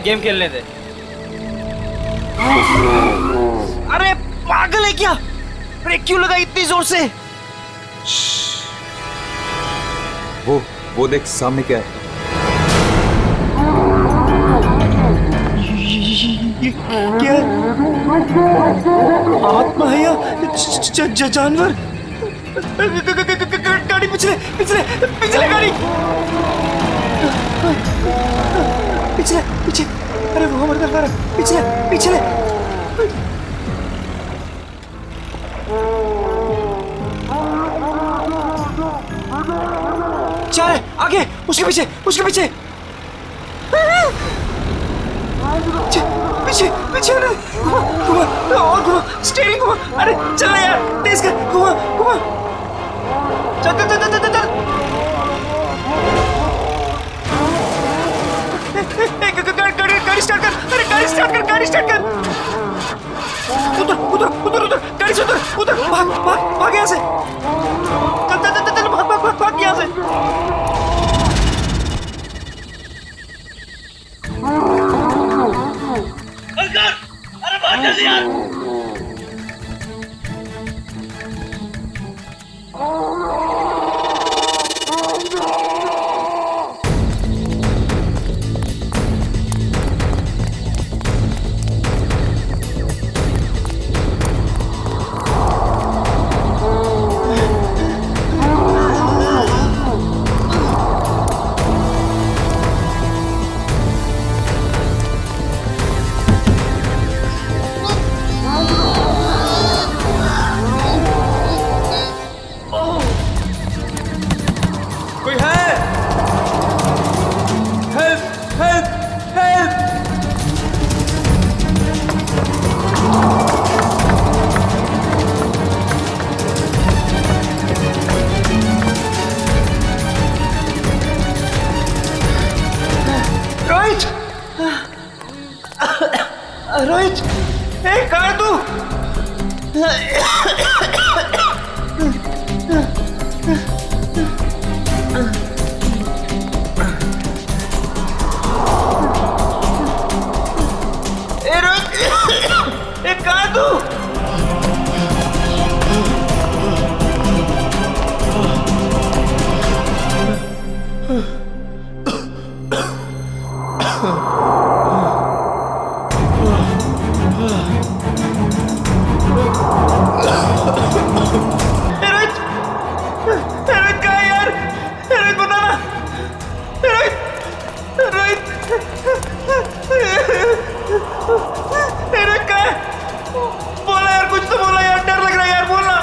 Game खेलने दे। अरे पागल है क्या? ब्रेक क्यों लगा इतनी जोर से? वो देख सामने क्या है? ये क्या? आत्मा है या जानवर? गाड़ी पिछले पिछले पिछले गाड़ी पिछले पीछे। अरे वो हमारे तरफ आ रहा है। पिछले पिछले। जा रहे आगे, उसके पीछे उसके पीछे पीछे पीछे। घुमा घुमा और घुमा, स्टीयरिंग घुमा। अरे चल यार, तेज कर, घुमा घुमा। चल चल चल चल चल। गाड़ी स्टार्ट कर। अरे गाड़ी स्टार्ट कर, गाड़ी स्टार्ट कर। उधर उधर उधर उधर, गाड़ी से उधर उधर। भाग भाग भाग यहाँ से। चल चल चल चल, भाग भाग भाग भाग यहाँ से। अरे भाग जल्दी यार। रोहित, कहाँ है तू? रोहित, कहाँ है तू? बोला यार, कुछ तो बोला यार, डर लग रहा है यार, बोलना।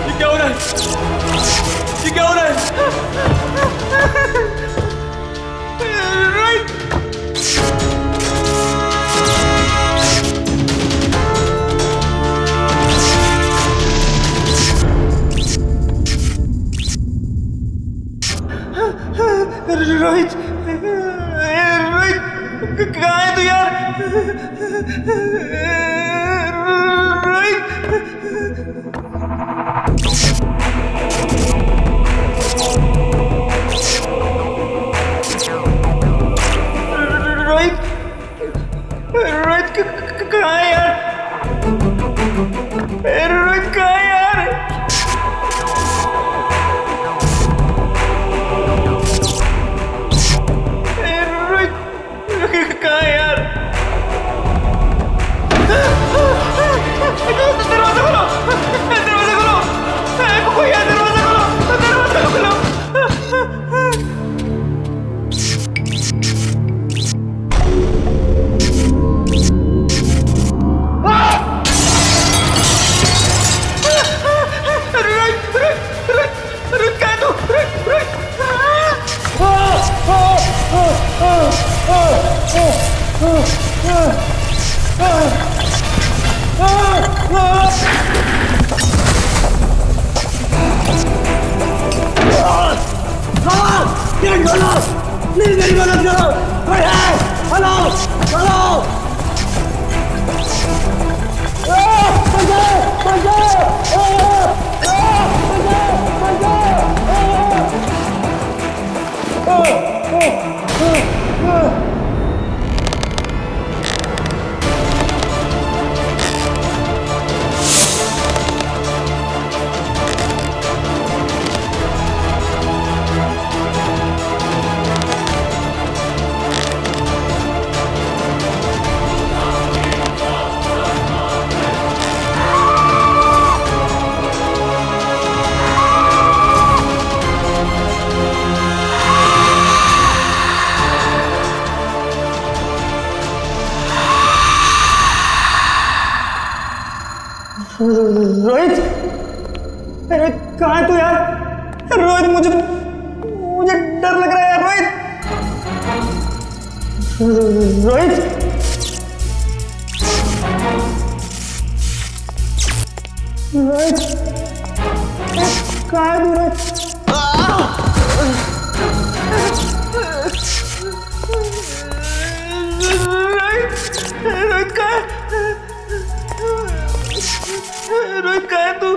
ये क्या हो रहा है? ये क्या हो रहा है? रोहित, रोहित कहाँ है तू यार? रोहित, रोहित कहाँ है यार? रोहित कहाँ है यार? कहाँ है यार? दरवाजा खोलो, दरवाजा खोलो, कोई है? दरवाजा खोलो, दरवाजा खोलो। गेट खोलो, प्लीज मेरी मदद करो, कोई है? हेलो, हेलो, रोहित, रोहित कहाँ है तू यार? रोहित मुझे डर लग रहा है यार। रोहित, रोहित, रोहित, कहाँ है तू रोहित? रोहित कहाँ है? रोहित कहाँ है तू?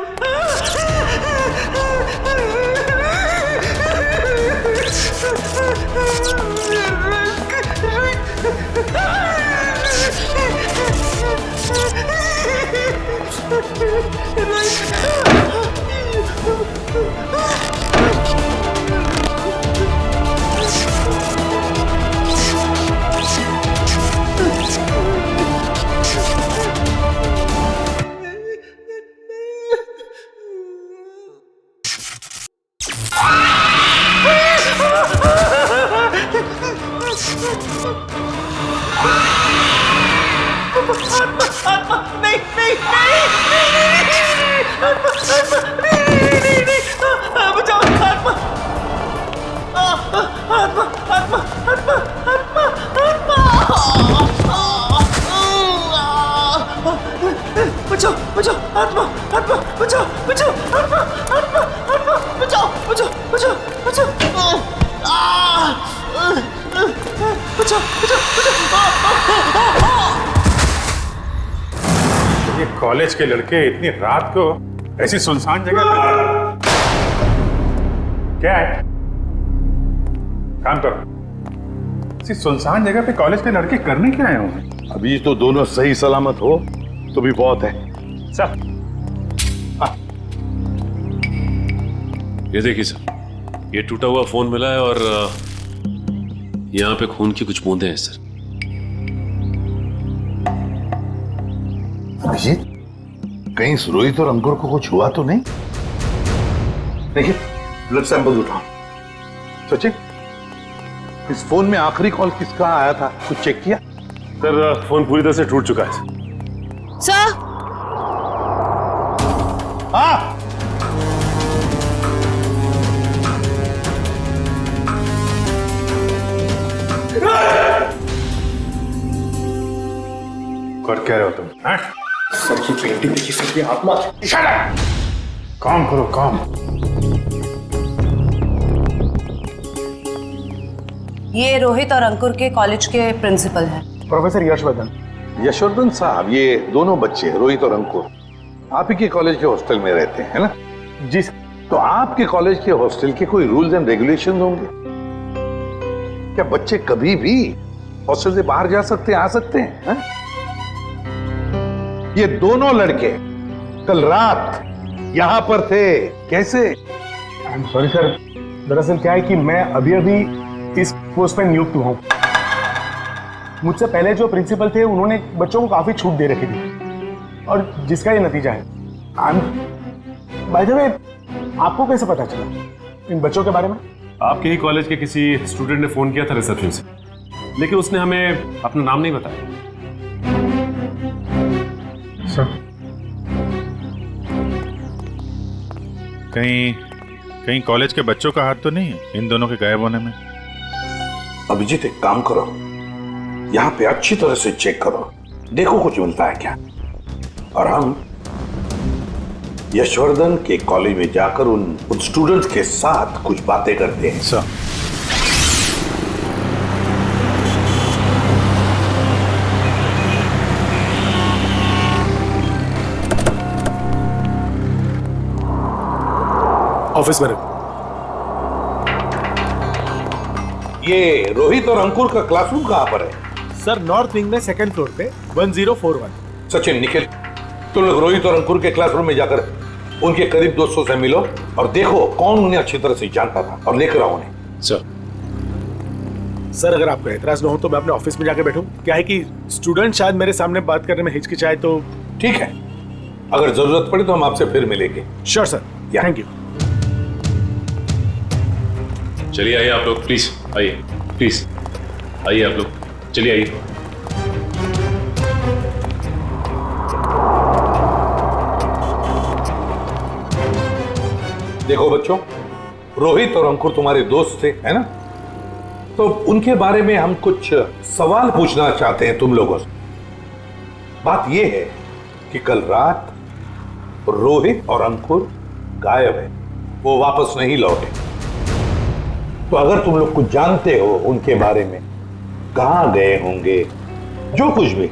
नहीं नहीं नहीं, बचाओ, आत्मा, आत्मा, आत्मा, आत्मा, आत्मा, बचाओ, बचाओ, आत्मा, आत्मा, बचाओ, बचाओ, आत्मा, आत्मा, आत्मा, बचाओ, बचाओ, बचाओ, बचाओ, बचाओ, बचाओ। ये कॉलेज के लड़के इतनी रात को ऐसी सुनसान जगह पे क्या है? काम करो। ऐसी सुनसान जगह पे कॉलेज के लड़के करने क्या आए होंगे? अभी तो दोनों सही सलामत हो तो भी बहुत है। सर, ये देखिए सर, ये टूटा हुआ फोन मिला है और यहाँ पे खून की कुछ बूंदें हैं सर। अभिजीत, कहीं रोहित और अंकुर को कुछ हुआ तो नहीं? देखिए, ब्लड सैंपल उठाओ। सचिन, इस फोन में आखिरी कॉल किसका आया था, कुछ चेक किया? सर, फोन पूरी तरह से टूट चुका है सर। हाँ, कर क्या रहे हो तुम? हाँ? सर की पेंटिंग देखी, सर की आत्मा। काम करो, काम। ये रोहित और अंकुर के कॉलेज के प्रिंसिपल हैं। प्रोफेसर यशवर्धन। यशवर्धन साहब, ये दोनों बच्चे रोहित और अंकुर आप ही के कॉलेज के हॉस्टल में रहते हैं, है ना? जी। तो आपके कॉलेज के हॉस्टल के कोई रूल्स एंड रेगुलेशंस होंगे क्या? बच्चे कभी भी हॉस्टल से बाहर जा सकते हैं, आ सकते हैं, है? ये दोनों लड़के कल रात यहां पर थे, कैसे? सॉरी सर, दरअसल क्या है कि मैं अभी अभी इस पोस्ट पर नियुक्त हुआ हूं। मुझसे पहले जो प्रिंसिपल थे उन्होंने बच्चों को काफी छूट दे रखी थी और जिसका ये नतीजा है। बाय द वे, आपको कैसे पता चला इन बच्चों के बारे में? आपके ही कॉलेज के किसी स्टूडेंट ने फोन किया था रिसेप्शन से, लेकिन उसने हमें अपना नाम नहीं बताया। सर, कहीं कॉलेज के बच्चों का हाथ तो नहीं है इन दोनों के गायब होने में? अभिजीत, एक काम करो, यहाँ पे अच्छी तरह से चेक करो, देखो कुछ मिलता है क्या। और हम यशवर्धन के कॉलेज में जाकर उन स्टूडेंट्स के साथ कुछ बातें करते हैं। सर, ऑफिस में रख। ये रोहित और अंकुर का क्लासरूम कहाँ पर है? सर नॉर्थ विंग में सेकंड फ्लोर पे 1041। सचिन, निखिल, तुम लोग रोहित और अंकुर के क्लासरूम में जाकर उनके करीब दोस्तों से मिलो और देखो कौन उन्हें अच्छी तरह से जानता था और लेकर आओ उन्हें। सर अगर आपको एतराज न हो तो मैं अपने ऑफिस में जाके बैठूं। क्या है कि स्टूडेंट शायद मेरे सामने बात करने में हिचकिचाए तो। ठीक है, अगर जरूरत पड़े तो हम आपसे फिर मिलेंगे। Sure sir, thank you. चलिए आइए आप लोग, प्लीज आइए, प्लीज आइए आप लोग, चलिए आइए। देखो बच्चों, रोहित और अंकुर तुम्हारे दोस्त थे, है ना? तो उनके बारे में हम कुछ सवाल पूछना चाहते हैं तुम लोगों से। बात यह है कि कल रात रोहित और अंकुर गायब है, वो वापस नहीं लौटे। तो अगर तुम लोग कुछ जानते हो उनके बारे में, कहां गए होंगे, जो कुछ भी,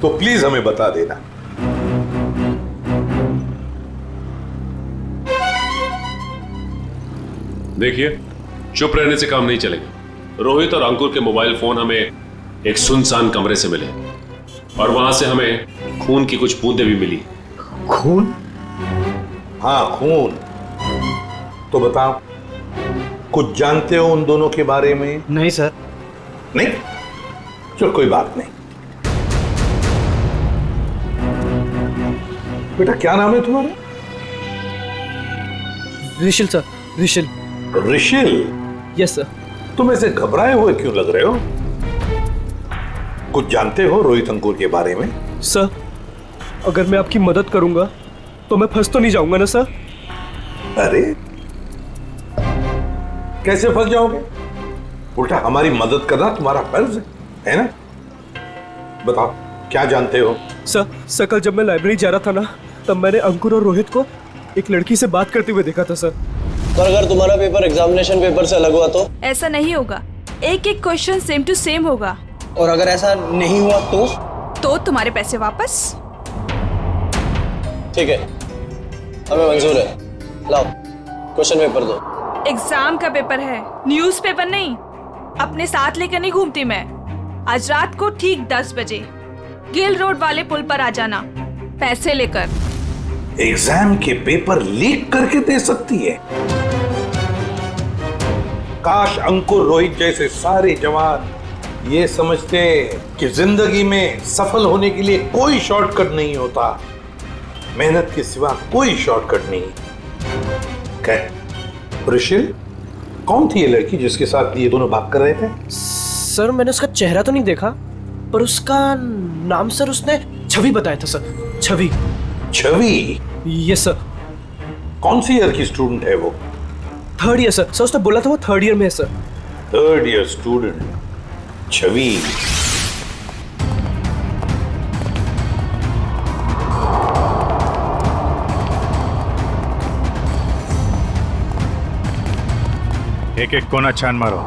तो प्लीज हमें बता देना। देखिए, चुप रहने से काम नहीं चलेगा। रोहित और अंकुर के मोबाइल फोन हमें एक सुनसान कमरे से मिले और वहां से हमें खून की कुछ बूंदें भी मिली। खून? हाँ, खून। तो बताओ, कुछ जानते हो उन दोनों के बारे में? नहीं सर। नहीं? चलो कोई बात नहीं। बेटा क्या नाम है तुम्हारा? Rishil sir, Rishil. Rishil? Yes sir. तुम ऐसे घबराए हुए क्यों लग रहे हो? कुछ जानते हो रोहित अंकुर के बारे में? सर, अगर मैं आपकी मदद करूंगा तो मैं फंस तो नहीं जाऊंगा ना सर? अरे कैसे फंस जाओगे? उल्टा हमारी मदद करना तुम्हारा फर्ज है ना? बताओ क्या जानते हो? सर कल जब मैं लाइब्रेरी जा रहा था ना, तब मैंने अंकुर और रोहित को एक लड़की से बात करते हुए देखा था सर। पर अगर तुम्हारा पेपर एग्जामिनेशन पेपर से अलग हुआ तो? ऐसा नहीं होगा, एक एक क्वेश्चन सेम टू सेम होगा। और अगर ऐसा नहीं हुआ तो तुम्हारे पैसे वापस। ठीक है, हमें मंजूर है। लाओ क्वेश्चन पेपर दो। एग्जाम का पेपर है, न्यूज़ पेपर नहीं। अपने साथ लेकर नहीं घूमती मैं। आज रात को ठीक 10 बजे गिल रोड वाले पुल पर आ जाना, पैसे लेकर। एग्जाम के पेपर लीक करके दे सकती है? काश अंकुर रोहित जैसे सारे जवान ये समझते कि जिंदगी में सफल होने के लिए कोई शॉर्टकट नहीं होता, मेहनत के सिवा कोई शॉर्टकट नहीं। ऋषिल, कौन थी ये लड़की जिसके साथ ये दोनों बात कर रहे थे? सर मैंने उसका चेहरा तो नहीं देखा, पर उसका नाम सर उसने छवि बताया था sir. Chhavi? Chhavi? Yes sir. कौन सी ईयर की स्टूडेंट है वो? 3rd year sir. उसने बोला था वो 3rd ईयर में है सर। 3rd ईयर स्टूडेंट छवि। एक एक कोना छान मारो,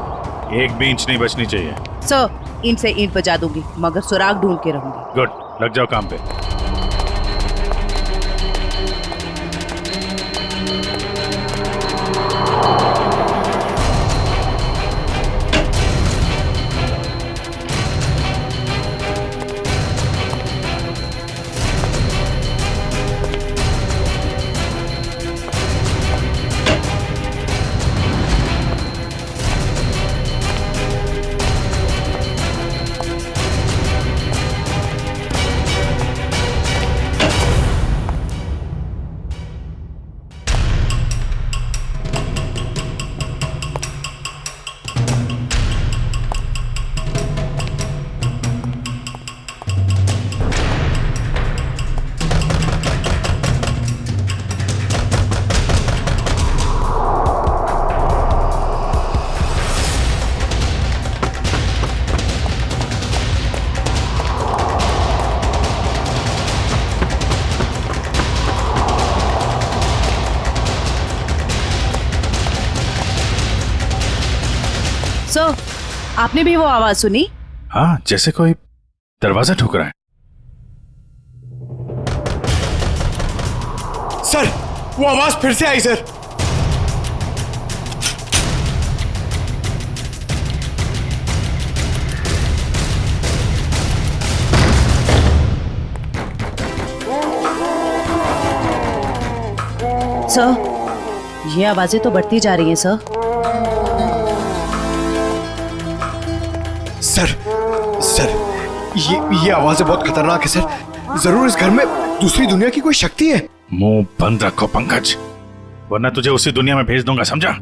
एक भी इंच नहीं बचनी चाहिए। सर, ईंट से ईंट बजा दूंगी, मगर सुराग ढूंढ के रहूंगी। गुड, लग जाओ काम पे। सर, आपने भी वो आवाज सुनी? हाँ, जैसे कोई दरवाजा ठुक रहा है। सर वो आवाज फिर से आई सर। सर, ये आवाजें तो बढ़ती जा रही हैं सर। सर, ये आवाजें बहुत खतरनाक है सर। जरूर इस घर में दूसरी दुनिया की कोई शक्ति है। मुंह बंद रखो पंकज, वरना तुझे उसी दुनिया में भेज दूंगा, समझा?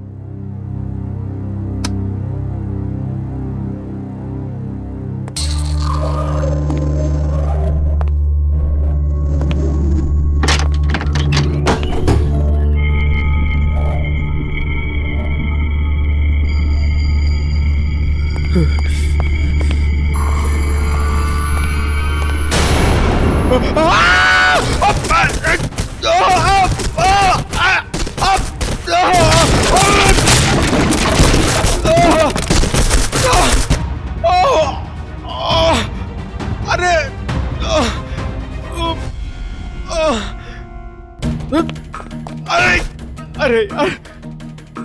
अरे यार,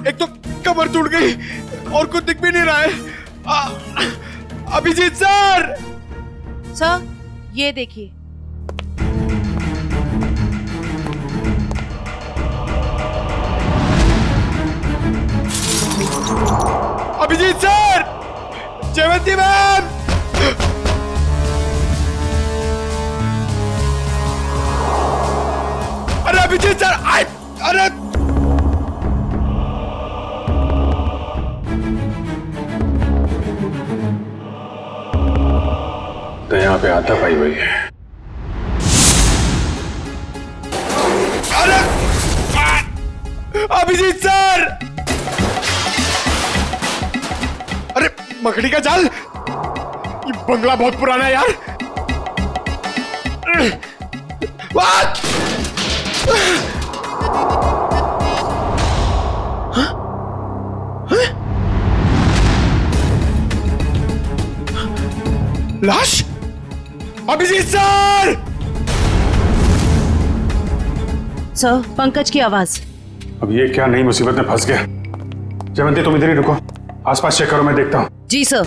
एक तो कमर टूट गई और कुछ दिख भी नहीं रहा है। अभिजीत सर! सर, ये देखिए। अभिजीत सर! जयवंती मैम! अरे अभिजीत सर! अरे तो यहाँ पे आता पाई हुई है। अरे अभिजीत सर! अरे मकड़ी का जाल! ये बंगला बहुत पुराना है यार। What? लाश? अभिजीत सर! सर, पंकज की आवाज। अब ये क्या नई मुसीबत में फंस गया। जयवंती तुम इधर ही रुको, आसपास चेक करो, मैं देखता हूँ। जी sir.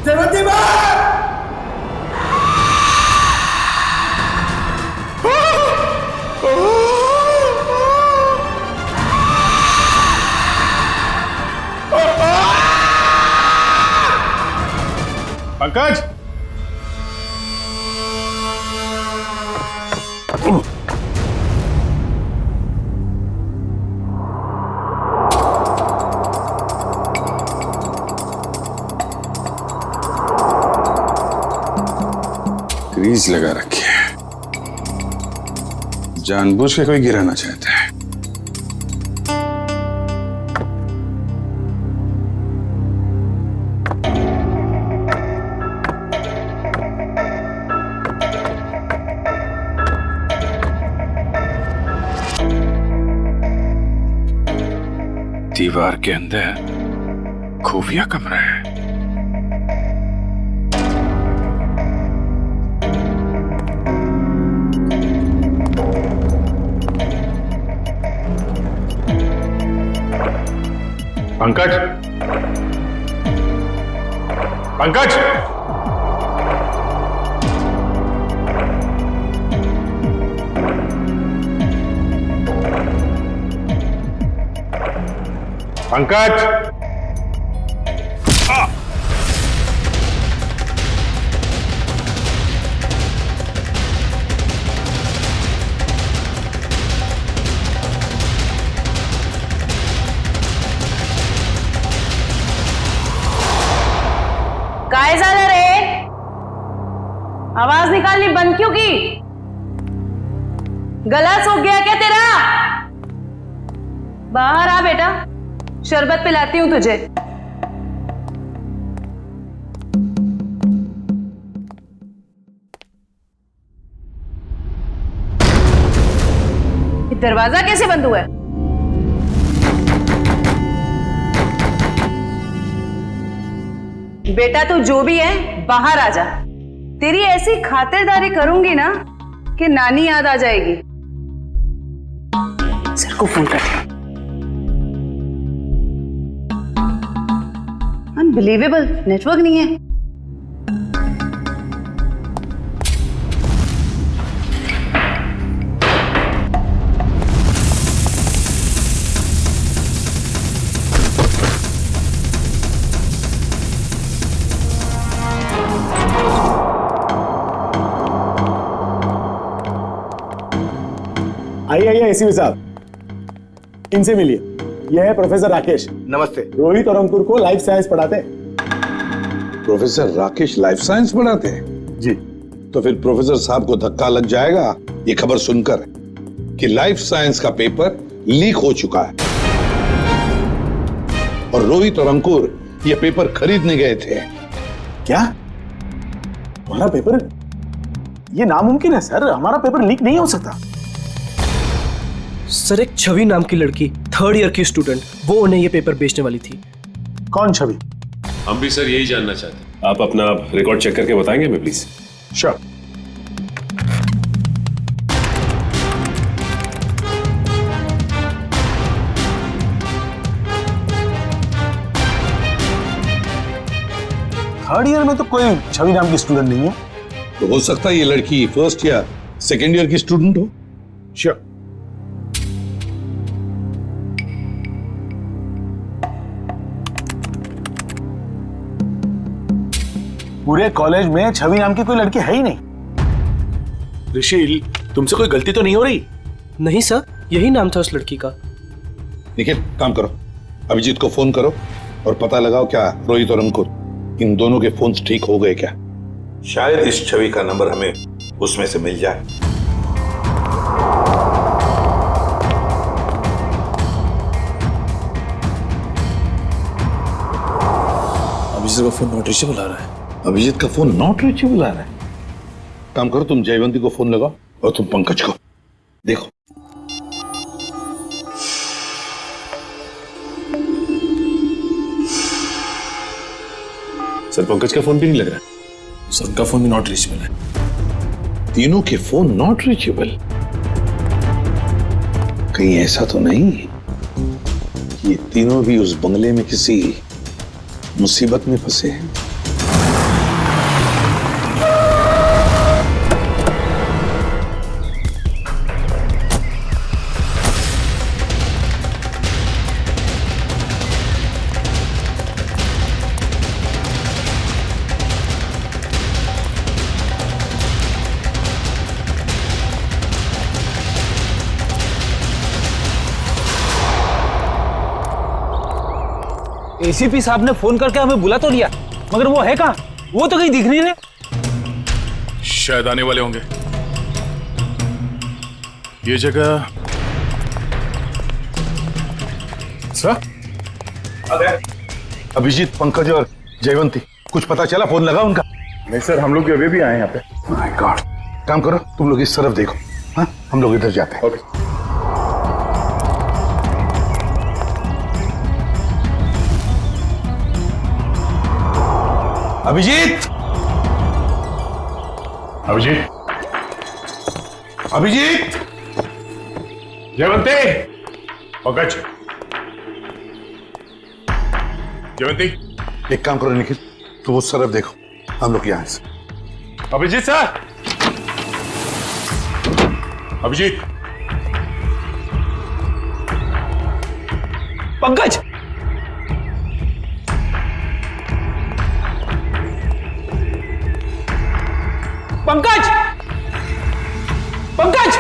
Jayvanti ma'am! Pankaj! Grease लगा रखी है, जानबूझ के कोई गिराना चाहता है। दीवार के अंदर खुफिया कमरा है। पंकज! पंकज! पंकज! काय झालं रे? आवाज निकालनी बंद क्यों की? गला सूख गया क्या तेरा? बाहर आ बेटा, शरबत पिलाती हूं तुझे। दरवाजा कैसे बंद हुआ है? बेटा तू जो भी है बाहर आ जा। तेरी ऐसी खातिरदारी करूंगी ना कि नानी याद आ जाएगी। सर को फोन कर। अनबिलीवेबल, नेटवर्क नहीं है। आइए एसीपी साहब, इनसे मिलिए। यह है प्रोफेसर राकेश। नमस्ते। रोहित और अंकुर को लाइफ साइंस पढ़ाते हैं। प्रोफेसर राकेश लाइफ साइंस पढ़ाते हैं? जी। तो फिर प्रोफेसर साहब को धक्का लग जाएगा ये खबर सुनकर कि लाइफ साइंस का पेपर लीक हो चुका है और रोहित और अंकुर ये पेपर खरीदने गए थे। क्या हमारा पेपर? ये नामुमकिन है सर, हमारा पेपर लीक नहीं हो सकता। सर एक छवि नाम की लड़की 3rd ईयर की स्टूडेंट, वो उन्हें ये पेपर बेचने वाली थी। कौन छवि? हम भी सर यही जानना चाहते हैं। आप अपना रिकॉर्ड चेक करके बताएंगे हमें प्लीज? श्योर। थर्ड ईयर में तो कोई छवि नाम की स्टूडेंट नहीं है। तो हो सकता है ये लड़की 1st या 2nd ईयर की स्टूडेंट हो। श्योर। पूरे कॉलेज में छवि नाम की कोई लड़की है ही नहीं। ऋषि, तुमसे कोई गलती तो नहीं हो रही? नहीं सर, यही नाम था उस लड़की का। निखिल, काम करो, अभिजीत को फोन करो और पता लगाओ क्या रोहित और अंकुर इन दोनों के फोन्स ठीक हो गए क्या। शायद इस छवि का नंबर हमें उसमें से मिल जाए। अभिजीत का फोन नॉट रीचेबल आ रहा है। अभिजीत का फोन नॉट रीचेबल आ रहा है। काम करो, तुम जयवंती को फोन लगाओ और तुम पंकज को देखो। सर पंकज का फोन भी नहीं लग रहा। सर उनका फोन भी नॉट रीचेबल है। तीनों के फोन नॉट रीचेबल। कहीं ऐसा तो नहीं कि ये तीनों भी उस बंगले में किसी मुसीबत में फंसे हैं? एसीपी साहब ने फोन करके हमें बुला तो लिया, मगर वो है कहाँ? वो तो कहीं दिख नहीं रहे। शायद आने वाले होंगे। ये जगह सर? अभिजीत, पंकज और जयवंती, कुछ पता चला? फोन लगा उनका? नहीं सर, हम लोग अभी भी आए यहाँ पे। My God. काम करो, तुम लोग इस तरफ देखो, हाँ हम लोग इधर जाते हैं। ओके। अभिजीत, अभिजीत, अभिजीत, जयवंती, पंकज, जयवंती। एक काम करो निखिल, तुम उस तरफ देखो, हम लोग यहाँ से। Abhijit sir, Abhijit, Pankaj, Pankaj, Pankaj,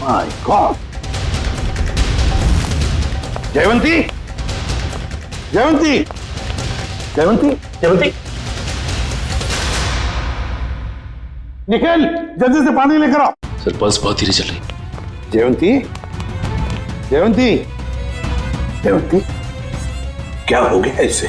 my god. Jayvanti, Jayvanti, Jayvanti, Jayvanti, Nikhil जल्दी से पानी लेकर आओ। सर पल्स बहुत धीरे चल रही। जयवंती, जयवंती, जयवंती, क्या हो गया इससे?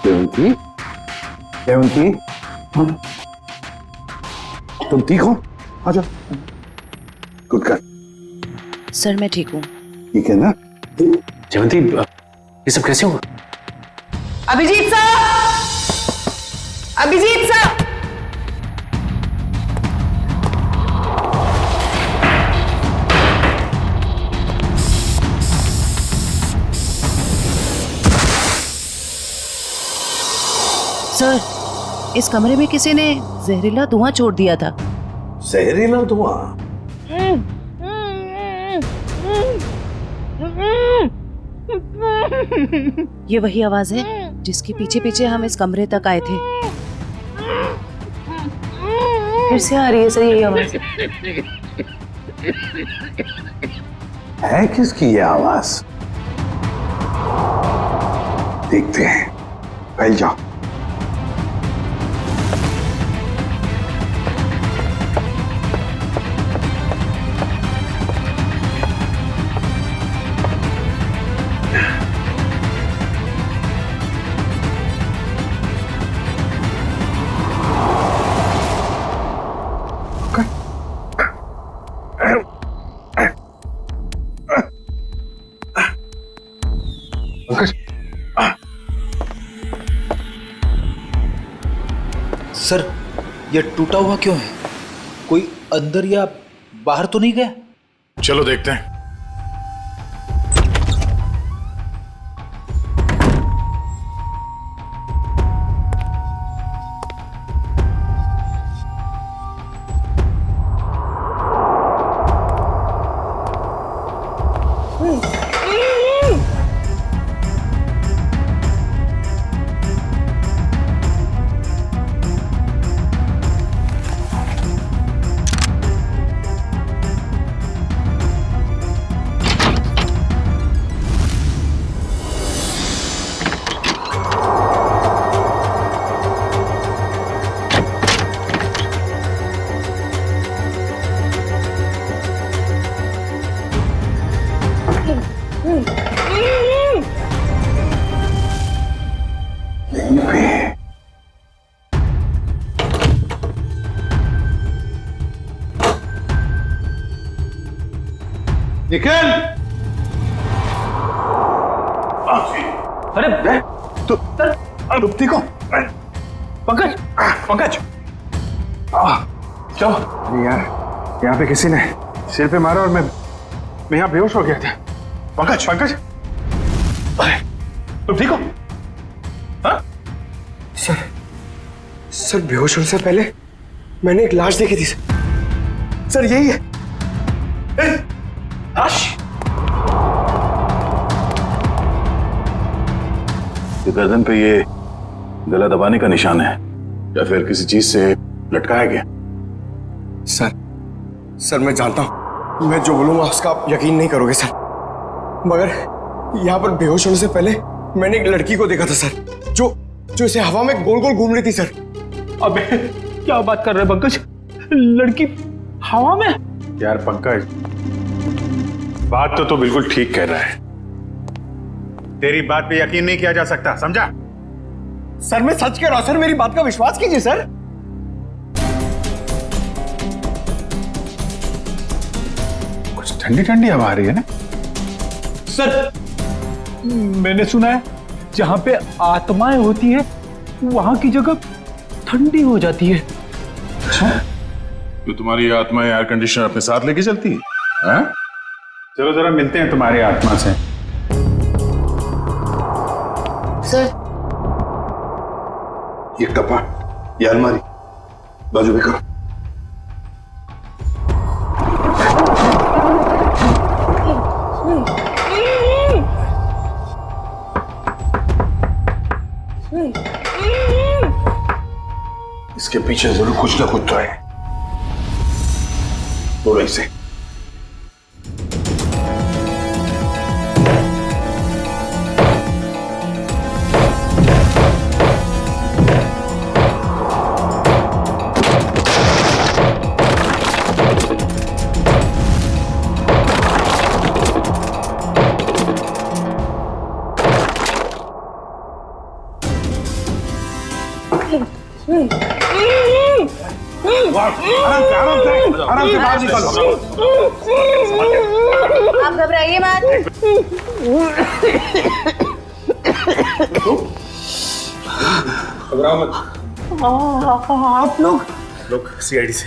जयवंती, जयवंती, तुम ठीक हो? आजा। गुड कर। सर मैं ठीक हूँ। ठीक है ना? जयवंती ये सब कैसे हुआ? अभिजीत साहब, अभिजीत साहब, सर इस कमरे में किसी ने जहरीला धुआं छोड़ दिया था। जहरीला धुआं? ये वही आवाज है जिसके पीछे पीछे हम इस कमरे तक आए थे। फिर से आ रही है सर यही आवाज। है किसकी ये आवाज? देखते हैं। फैल जाओ। सर ये टूटा हुआ क्यों है? कोई अंदर या बाहर तो नहीं गया? चलो देखते हैं। निखिल! अरे तो रुपती को पंकज, पंकज चलो। यार यहाँ पे किसी ने सिर पे मारा और मैं यहाँ बेहोश हो गया था। पंकज, पंकज, अरे तुम ठीक हो? हाँ? सर बेहोश होने से पहले मैंने एक लाश देखी थी सर। यही है लाश? ये गर्दन पे ये गला दबाने का निशान है या फिर किसी चीज से लटकाया गया? सर मैं जानता हूं मैं जो बोलूंगा उसका आप यकीन नहीं करोगे सर, मगर यहाँ पर बेहोश होने से पहले मैंने एक लड़की को देखा था सर, जो इसे हवा में गोल गोल घूम रही थी सर। अबे क्या बात कर रहे पंकज? लड़की हवा में? यार पंकज, बात तो तू बिल्कुल ठीक कह रहा है। तेरी बात पे यकीन नहीं किया जा सकता, समझा? सर मैं सच कह रहा हूं सर, मेरी बात का विश्वास कीजिए सर। कुछ ठंडी ठंडी हवा आ रही है ना? सर मैंने सुना है जहां पे आत्माएं होती है वहां की जगह ठंडी हो जाती है। तो तुम्हारी आत्मा एयर कंडीशनर अपने साथ लेके चलती है? हाँ? चलो जरा मिलते हैं तुम्हारी आत्मा से। सर ये कपाट, ये अलमारी बाजू में करो। इसके पीछे जरूर कुछ ना कुछ तो है। बोलो इसे। आराम से बाहर निकलो। आप घबराइए मत। घबराओ मत। आप लोग सीआईडी से।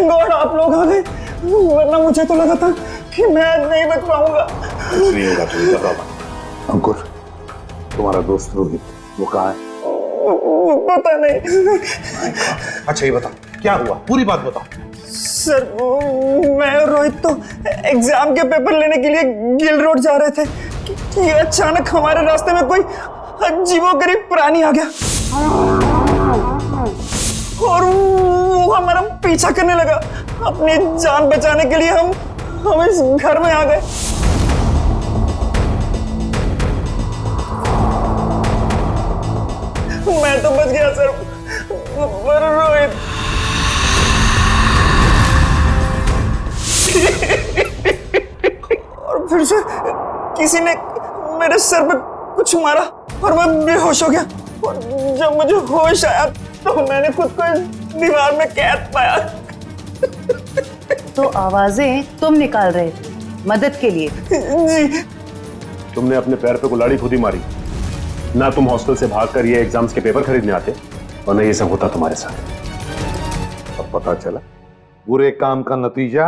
गॉड आप लोग आ गए, वरना मुझे तो लगा था कि मैं आज नहीं बच पाऊंगा। नहीं होगा, तुम घबराओ मत। अंकुर, तुम्हारा दोस्त रोहित वो कहाँ है? पता नहीं। अच्छा ये बता, क्या हुआ? पूरी बात बताओ। सर मैं और रोहित तो एग्जाम के पेपर लेने के लिए गिल रोड जा रहे थे कि अचानक हमारे रास्ते में कोई अजीबोगरीब प्राणी आ गया और वो हमारा पीछा करने लगा। अपनी जान बचाने के लिए हम इस घर में आ गए। मैं तो बच गया सर, पर रोहित और फिर से किसी ने मेरे सर पे कुछ मारा और मैं बेहोश हो गया। और जब मुझे होश आया तो मैंने खुद को इस दीवार में कैद पाया। तो आवाजें तुम निकाल रहे थे मदद के लिए? जी। तुमने अपने पैर पे कुल्हाड़ी खुद ही मारी ना। तुम हॉस्टल से भागकर ये एग्जाम्स के पेपर खरीदने आते और न ये सब होता तुम्हारे साथ। अब पता चला बुरे काम का नतीजा।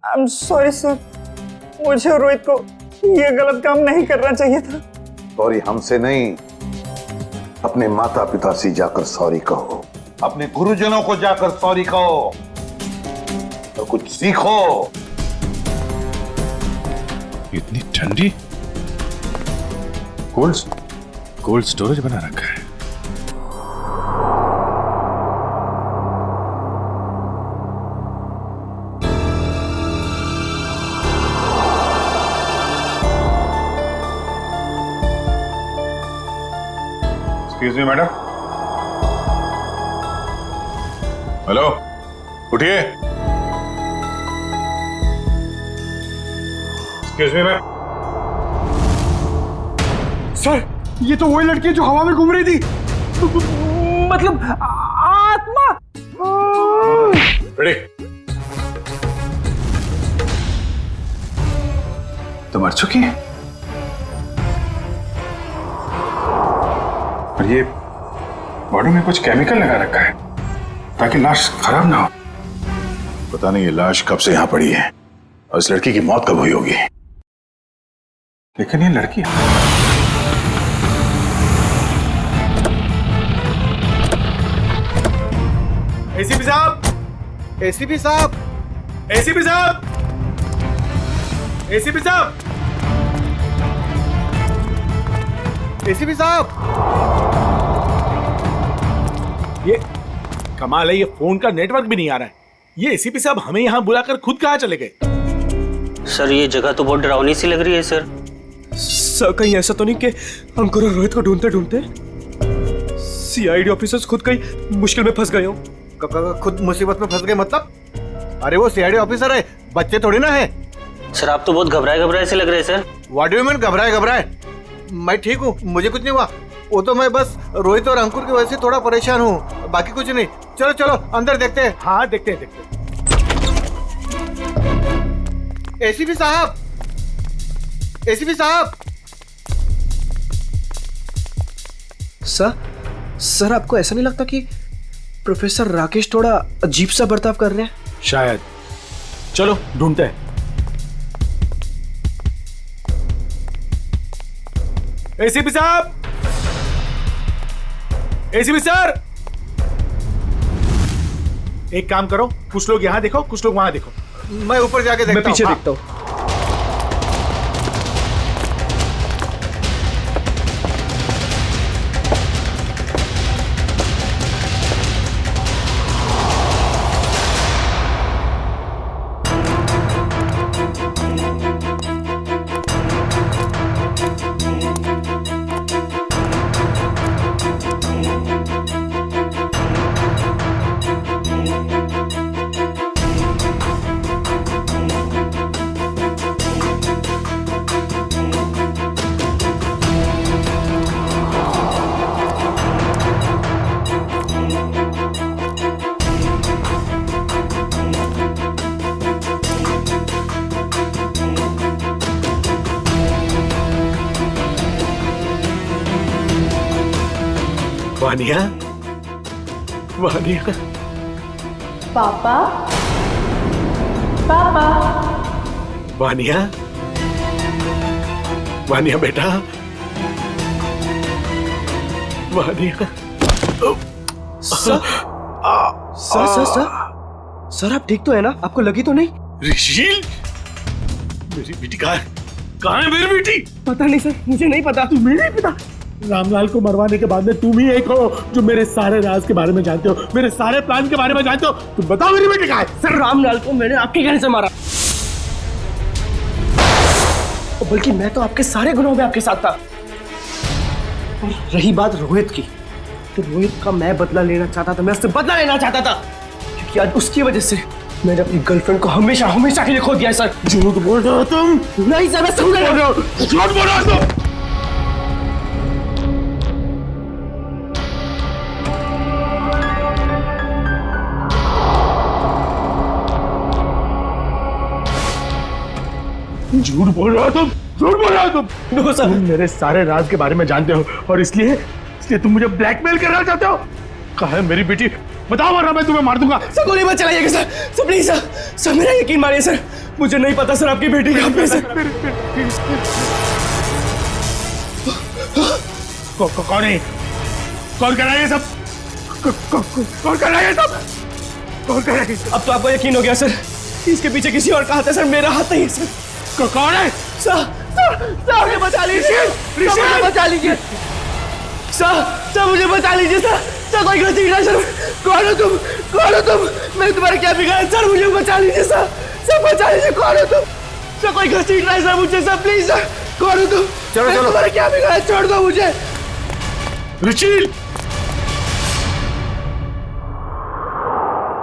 आई एम सॉरी सर, मुझे और रोहित को ये गलत काम नहीं करना चाहिए था। सॉरी हमसे नहीं, अपने माता पिता से जाकर सॉरी कहो, अपने गुरुजनों को जाकर सॉरी कहो और कुछ सीखो। इतनी ठंडी कोल्ड स्टोरेज बना रखा है। Excuse me madam. हेलो, उठिए। Excuse me ma'am. सर ये तो वही लड़की है जो हवा में घूम रही थी, मतलब आत्मा। रेडी? तो मर चुकी है और ये बॉडी में कुछ केमिकल लगा रखा है ताकि लाश खराब ना हो। पता नहीं ये लाश कब से यहां पड़ी है और इस लड़की की मौत कब हुई होगी। लेकिन ये लड़की एसीपी साहब, एसीपी साहब, एसीपी साहब, एसीपी साहब, एसीपी साहब। ये कमाल है, ये फोन का नेटवर्क भी नहीं आ रहा है। ये एसीपी साहब हमें यहाँ बुलाकर खुद कहाँ चले गए? सर ये जगह तो बहुत डरावनी सी लग रही है सर। सर कहीं ऐसा तो नहीं कि अंकुर और रोहित को ढूंढते ढूंढते सीआईडी ऑफिसर्स खुद कहीं मुश्किल में फंस गए हो? खुद मुसीबत में फंस गए मतलब? अरे वो सीआईडी ऑफिसर है, बच्चे थोड़ी ना है। सर आप तो बहुत घबराए से लग रहे हैं sir. What do you mean घबराए? मैं ठीक हूँ, मुझे कुछ नहीं हुआ। वो तो मैं बस रोहित और अंकुर की वजह से थोड़ा परेशान हूँ, बाकी कुछ नहीं। चलो चलो अंदर देखते हैं। हाँ देखते हैं। एसीपी साहब, एसीपी साहब। सर आपको ऐसा नहीं लगता कि प्रोफेसर राकेश थोड़ा अजीब सा बर्ताव कर रहे हैं? शायद। चलो ढूंढते हैं। एसीपी साहब, एसीपी सर, एक काम करो, कुछ लोग यहां देखो, कुछ लोग वहां देखो। मैं ऊपर जाके देखता हूं। मैं पीछे देखता हूं। वानिया, वानिया। पापा, पापा। वानिया, वानिया बेटा, Vaniya. Sir, sir sir sir sir आप ठीक तो है ना? आपको लगी तो नहीं? ऋषि, मेरी बेटी कहाँ है मेरी बेटी? पता नहीं सर, मुझे नहीं पता। तुम्हें नहीं पता? रामलाल को मरवाने के बाद में तुम ही एक हो जो मेरे सारे राज के बारे में जानते हो, मेरे सारे प्लान के बारे में जानते हो। तुम बताओ मेरी बेटी कहाँ है? सर रामलाल को मैंने आपके कहने से मारा, बल्कि मैं तो आपके सारे गुनाहों में आपके साथ था। और रही बात रोहित की, तो रोहित का मैं बदला लेना चाहता था, मैं उससे बदला लेना चाहता था, क्योंकि आज उसकी वजह से मैंने अपनी गर्लफ्रेंड को हमेशा हमेशा के लिए खो दिया है सर। झूठ बोल रहे हो तुम? नहीं सर, मैं समझ रहा हूं। झूठ बोल रहे हो तुम? झूठ बोल रहे हो तुम? झूठ बोल रहे हो तुम? नो सर, तुम मेरे सारे राज के बारे में जानते हो और इसलिए तुम मुझे ब्लैकमेल करना चाहते हो। कहाँ है मेरी बेटी? बताओ वरना मैं तुम्हें मार दूंगा। सर गोली मत चलाइएगा sir, sir please sir, sir मेरा यकीन मानिए सर, मुझे नहीं पता सर आपकी बेटी कहाँ पे है सर। कौन है? कौन कर रहा है ये सब? कौन कर रहा है ये सब? कौन कर रहा है? अब तो आपको यकीन हो गया सर, इसके पीछे किसी और का हाथ है सर, मेरा हाथ नहीं है सर। कौन है? सर मुझे बचा लीजिए, मुझे बचा लीजिए सर, मुझे बचा लीजिए सर, कोई गलती नहीं सर। कौन हो तुम? कौन हो तुम? मैंने तुम्हारा क्या बिगाड़ा सर? मुझे बचा लीजिए सर, बचा लीजिए। कौन हो तुम? सर कोई गलती नहीं सर मुझे सर, प्लीज सर। कौन हो तुम? चलो चलो, तुम्हारा क्या बिगाड़ा? छोड़ दो मुझे। रुचिल,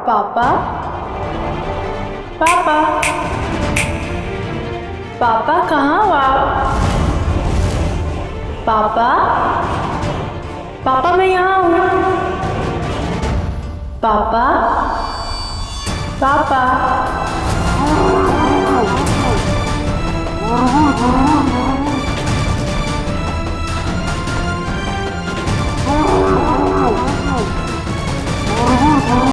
पापा, पापा, पापा कहाँ हो आप? पापा, पापा मैं यहाँ हूँ। पापा, पापा।